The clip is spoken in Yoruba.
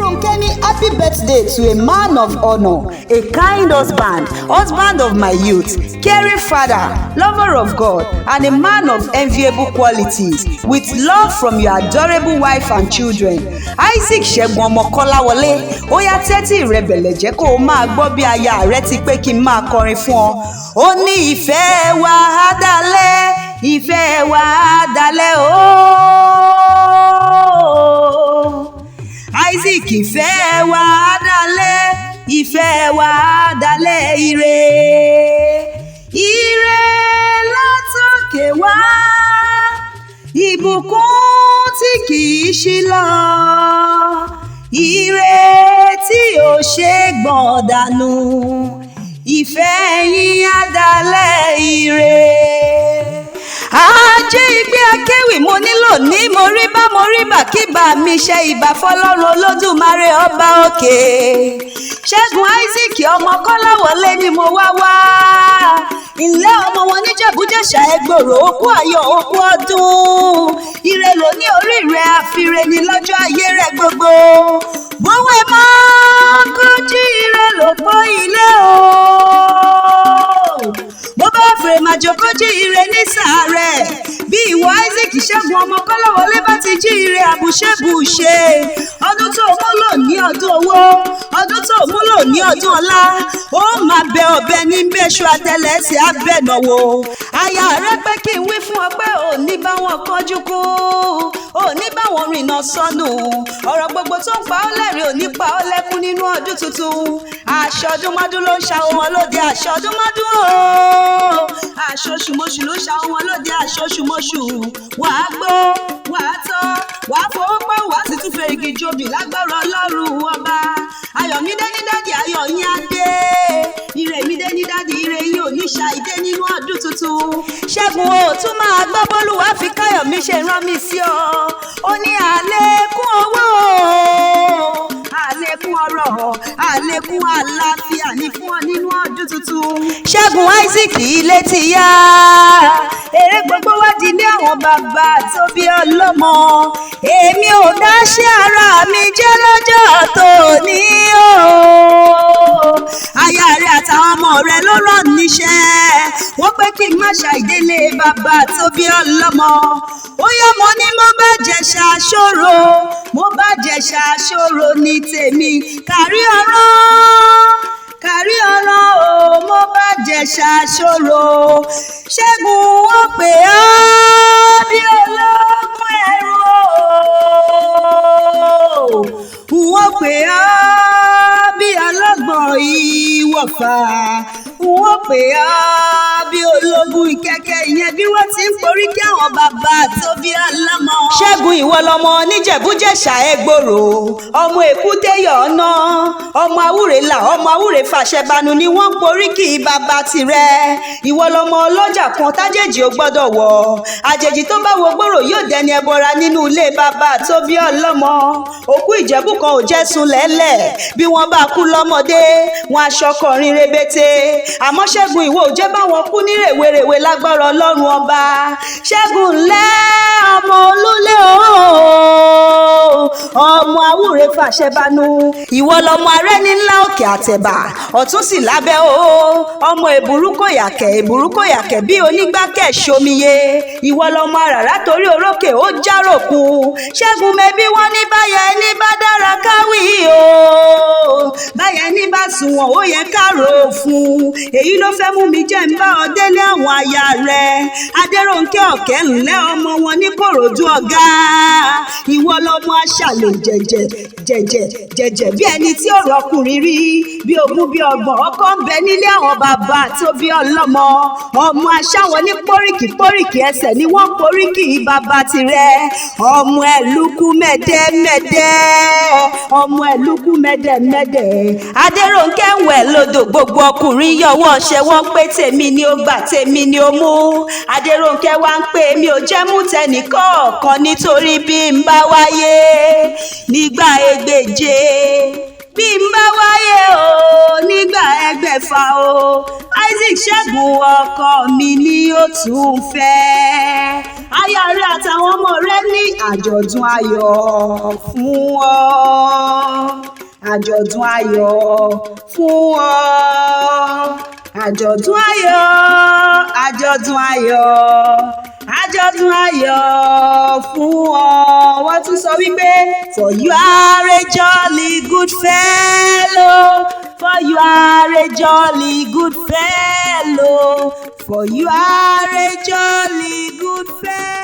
Aderonkeni, happy birthday to a man of honor, a kind husband, husband of my youth, caring father, lover of God, and a man of enviable qualities, with love from your adorable wife and children. Isaac Ṣẹ́gun ọmọ Kọ́láwọlé, ó yá tẹ́tí rẹ bẹ̀lẹ̀ jẹ́ kó o máa gbọ́ bí aya rẹ ti pé kí n máa kọrin fún ọ. Ó ní ìfẹ́ wa á dalẹ̀, ìfẹ́ wa á dalẹ̀ ooo. Isaac, ìfẹ́ wa á dalẹ̀, ìfẹ́ wa á dalẹ̀ ire. Ire látòkè wá, ìbùkún tí kìí ṣí lọ, ire tí ò ṣe gbọ̀n dànù, ìfẹ́ yín á dalẹ̀ ire. Ajé ìgbé akéwì mo nílò ní mo rí bà kí bá mi ṣe ìbà fọ́lọ́run Olódùmarè ọba òkè. Ṣẹ́gun Isaac ọmọ Kọ́láwọlé ni mo wá. Ilé ọmọ wọn níjẹ̀bú-jẹ̀ṣà ẹgbòrò okú ayọ̀ okú ọdún. Ire ló ní orí rẹ̀ àfire ni lọ́jọ́ ayé rẹ̀ gbogbo. Bówé máa kójú ire ló pọ̀ ilé o. Bó bá fèrè máa jókòó ire ní sàárẹ̀. Bí ìwọ Isaac Ṣẹ́gun ọmọ Kọ́láwọlé bá ti jí ire àbùṣebùṣe. Ọdún tó múlò ní ọdún owó, ọdún tó múlò ní ọdún ọlá. Ó máa bẹ ọ̀bẹ ní bẹ́ṣu àtẹlẹsẹ̀ abẹ́nàwó. Aya rẹ pé kí n wí fún ọ pé ò ní bá wọn kánjú kú, ò ní bá wọn rìnà sọnù. Ọ̀rọ̀ gbogbo tó ń pa ọ́ lẹ́rìn ò ní pa ọ́ lẹ́kún nínú ọdún tuntun. Aṣọdúnmọ́dún ló ń ṣàwọn wọn lóde aṣọdúnmọ́dún o. Aṣoṣùmọṣù ló ń ṣàwọn wọn lóde aṣoṣùmọṣù. Wàá gbó, wàá tọ́, wàá fowó pọ̀, wàá sì tún fèrègì jobi lágbára Ọlọ́run ọba. Ayọ̀mídé ní dádì ayọ̀ yín á dé. Ìrèmídé ní dádì ire yín ò ní ṣàìdé nínú ọdún tuntun. Ṣẹ́gun o tún máa gbọ́ bólúwa fi Káyọ̀mí ṣe rán mi sí ọ. Ó ní àlékún owó, àlékún ọrọ̀, àlékún àlàáfíà ní fún ọ nínú ọdún tuntun. Ṣẹ́gun Isaac ilé ti yá. Èrè gbogbo wá di ní àwọn bàbá tó bí ọlọ́mọ. Èmi ò dáṣẹ́ ara mi jẹ́ lọ́jọ́ tòní o. Aya rẹ àtàwọn ọmọ rẹ ló rán níṣẹ́. Wọ́n pé kí n má ṣàìdélé bàbá tó bí ọlọ́mọ. Ó yá mo ní mo bá jẹ̀ṣà ṣòro, mo bá jẹ̀ṣà ṣòro ní tèmi. Kárí ọ̀rọ̀ o, mo bá jẹ̀ṣà ṣòro. Ṣẹ́gun ó pè ọ́ bí ológun ẹ̀rù o. Wọ́n pè ọ́ bí ọlọ́gbọ̀n ìwọ̀fà. Wọ́n pè ọ́ bí ológun ìkẹ́kẹ́, ìyẹn bí wọ́n ti ń forí kí àwọn bàbá tó bí ọlọ́mọ. Ṣẹ́gun ìwọ lọmọ níjẹ̀bú-jẹ̀ṣà ẹgbòrò, ọmọ èkúté yọ̀ọ́nà, ọmọ àwúre là, ọmọ àwúre fàṣẹbanu ni wọ́n ń porí kí bàbá tirẹ̀. Ìwọ lọmọ ọlọ́jà kan tájèjì ò gbọ́dọ̀ wọ̀. Àjèjì tó bá wo gbòrò yóò dẹni ẹbọra nínú ilé bàbá tó bí ọlọ́mọ. Òkú Ìjẹ̀bú kan ò jẹ́ sùn lẹ́lẹ̀, bí wọ́n bá kú lọ́mọdé wọn aṣọkọrin rebete. Àmọ́ Ṣẹ́gun ìwọ ò jẹ́ báwọn kú ní rèwerèwe lágbára Ọlọ́run ọba. Ṣẹ́gun ńlẹ́ ọmọ olúlé o, ọmọ àwúre fàṣẹbanu. Ìwọ lọmọ arẹ́ni ńlá òkè àtẹ̀bà, ọ̀tún sì lábẹ́ o. Ọmọ èbúrúkòyàkẹ́ bí onígbákẹ́ ṣomiye. Ìwọ lọmọ àràrá torí orókè ó járòkú. Ṣẹ́gun mẹ́bí wọ́n ní báyẹ̀ ní bá dára káwí o. Báyẹ̀ ní bá sunwọ̀n ó yẹ ká rò ó fún. Èyí ló fẹ́ mú mi jẹ́ ń bá ọ délé àwọn aya rẹ̀. Adérónkẹ́ ọ̀kẹ́ ńlẹ́ ọmọ wọn ní Kòròdú ọ̀gá. Ìwọ lọmọ aṣàlè jẹ̀jẹ̀ bí ẹni tí ò rọ́kùnrin rí. Bí ogún bí ọgbọ̀n ọkọ ń bẹ nílé àwọn bàbá tó bí ọlọ́mọ. Ọmọ aṣáwọn ní póríkì ẹsẹ̀ ni wọ́n póríkì bàbá tirẹ̀. Ọmọ ẹ̀lúkú mẹ́dẹ̀mẹ́dẹ̀. Adérónkẹ́ ń wẹ̀ lódò, gbogbo ọkùnrin yọwọ́ ṣẹ wọ́n pé tèmi ni ó gbà, tèmi ni ó mú. Adérónkẹ́ wá ń pè mí ò jẹ́ mú tẹnìkọ̀ọ̀kan nítorí bí n bá wáyé nígbà ẹgbẹ̀je, bí n bá wáyé o nígbà ẹgbẹ̀fà o. Isaac Ṣẹ́gun ọkọ mi ni ó tún fẹ́. Aya rẹ àtàwọn ọmọ rẹ ní àjọ̀dún ayọ̀ fún ọ. àjọ̀dún ayọ̀ fún ọ. Àjọ̀dún ayọ̀, àjọ̀dún ayọ̀, àjọ̀dún ayọ̀ fún ọ. Wọ́n tún sọ wípé for you are a jolly good fellow, for you are a jolly good fellow, for you are a jolly good fellow.